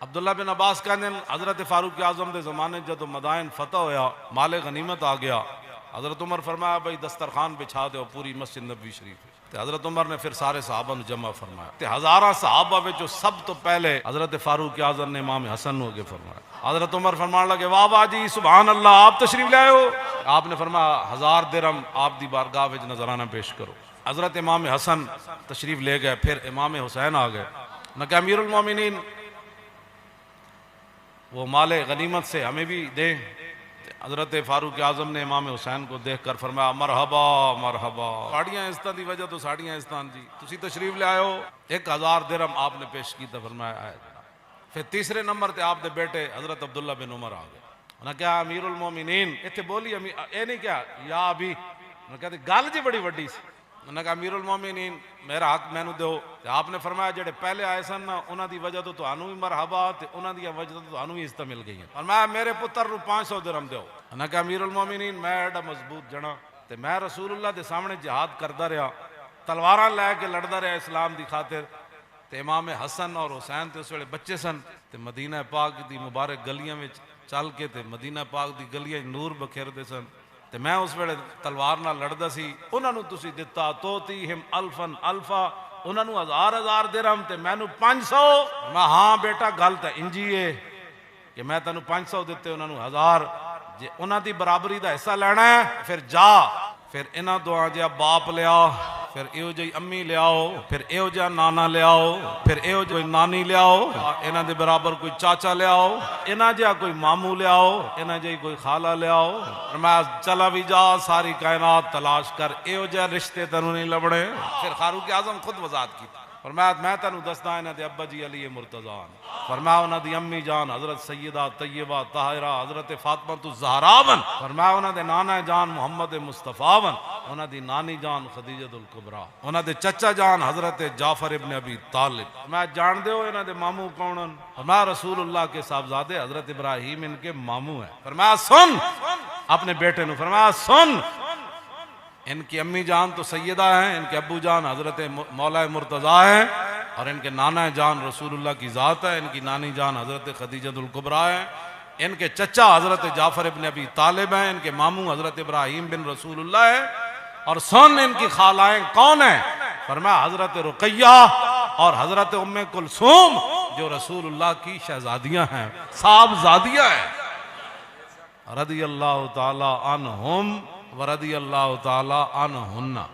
अब्दुल्ला बिन अब्बास कहते हैं हज़रत फारूक आज़म के ज़माने जो मदाइन फतह होया, माले गनीमत आ गया, हज़रत उमर फरमाया भाई दस्तरखान बिछा दो पूरी मस्जिद नबी शरीफ। तो हज़रत उमर ने फिर सारे सहाबा ने जमा फरमाया। तो हज़ारा सहाबा में सब तो पहले हज़रत फारूक आज़म ने इमाम हसन हो के फरमाया। हज़रत उमर फरमान लगे वाह वाह जी सुभान अल्लाह, आप तशरीफ ले आए हो। आपने फरमाया 1000 दिरहम आप दी बारगाह में नजराना पेश करो। हज़रत इमाम हसन तशरीफ ले गए, फिर इमाम हुसैन आ गए। न क्या अमीरुल मोमिनीन वो माले गनीमत से हमें भी दें। हज़रत फारूक आज़म ने इमाम हुसैन को देख कर फरमाया मरहबा मरहबा, साड़ियाँ इस्तान की वजह तो साड़ियाँ इस्तान जी, तुसी तशरीफ ले आयो। 1000 दिरहम आपने पेश की तो फरमाया आए। फिर तीसरे नंबर पर आपके बेटे हज़रत अब्दुल्ला बिन उमर आ गए। ना क्या अमीरुल मोमिनीन इतने बोली ये नहीं क्या या अभी ना कहते गल जी बड़ी वड्डी सी। उन्हें कहा अमीरुल मोमिनीन मेरा हक मैनू दो। आपने फरमाया जेडे पहले आए सन ना उन्हों की वजह तो थानू भी मरहबा, उन्हों की वजह तो थानू भी इज्जत मिल गई है। फरमाया मेरे पुत्र को 500 दिरहम दो। उन्हें कहा अमीरुल मोमिनीन मैं एडा मजबूत जना ते मैं रसूलुल्लाह के सामने जिहाद करता रहा, तलवारां लैके लड़ता रहा इस्लाम की खातिर। ते इमाम हसन और हुसैन तो उस वे बच्चे सन। ते मदीना पाक की मुबारक गलियां में चल के ते मदीना पाक की गलियां नूर बखेरते सन। ते मैं उस वे तलवार नाल लड़दा सी। उन्होंने तुसी दिता तोती हिम अल्फन अल्फा, उन्होंने 1000 दिरहम ते मैनू 500। मैं हाँ बेटा गल तो इंजी है कि मैं तेन 500 दिते, उन्होंने 1000। जे उन्हों की बराबरी का हिस्सा लेना है फिर जा। फिर इन्हों दुआ जहा बाप लिया, फिर इहो जी अम्मी लियाओ, फिर इहो जा नाना लियाओ, फिर इहो कोई नानी लियाओ, इन्हां दे बराबर कोई चाचा लियाओ, इन्हां जा कोई मामू लियाओ, इन्हां जी कोई खाला लियाओ। मैं चला भी जा सारी कायनात तलाश कर, इहो जा रिश्ते तेनू नहीं लभणे। फिर फारूक आज़म खुद वजात की। फरमाया मैं तेनू दसदा इन्हां दे अब्बा जी अली मुर्तज़ा, फरमाया उन्हां दी अम्मी जान हज़रत सैयदा तैयबा ताहिरा हज़रत फातिमा तु ज़हरा वन, फरमाया उन्हां दे नाना जान मुहम्मद मुस्तफ़ा वन, उन्हां दी नानी जान खदीजतुल कुबरा, उन्हां दे चचा जान हज़रत जाफर इब्न अबी तालिब। मैं जान दे हो इन्हां दे मामू कौन हन? फरमाया रसूलुल्लाह के साहबजादे हज़रत इब्राहीम इनके मामू है। फरमाया सुन अपने बेटे ने, फरमाया सुन इनकी अम्मी जान तो सैयदा है, इनके अब्बू जान हज़रत मौला मुर्तज़ा है और इनके नाना जान रसूलुल्लाह की ज़ात है, इनकी नानी जान हज़रत खदीजतुल कुबरा है, इनके चचा हज़रत जाफर इब्न अबी तालिब हैं, इनके मामू हज़रत इब्राहीम बिन रसूलुल्लाह है। और सुन इनकी खालाएं कौन है? फरमाया हज़रत रुक़ैया और हज़रत उम्मे कुलसूम जो रसूलुल्लाह की शहजादियाँ हैं, साहबजादियाँ हैं। रज़ियल्लाहु ताला अन्हुम व रज़ियल्लाहु ताला अन्हुन्ना।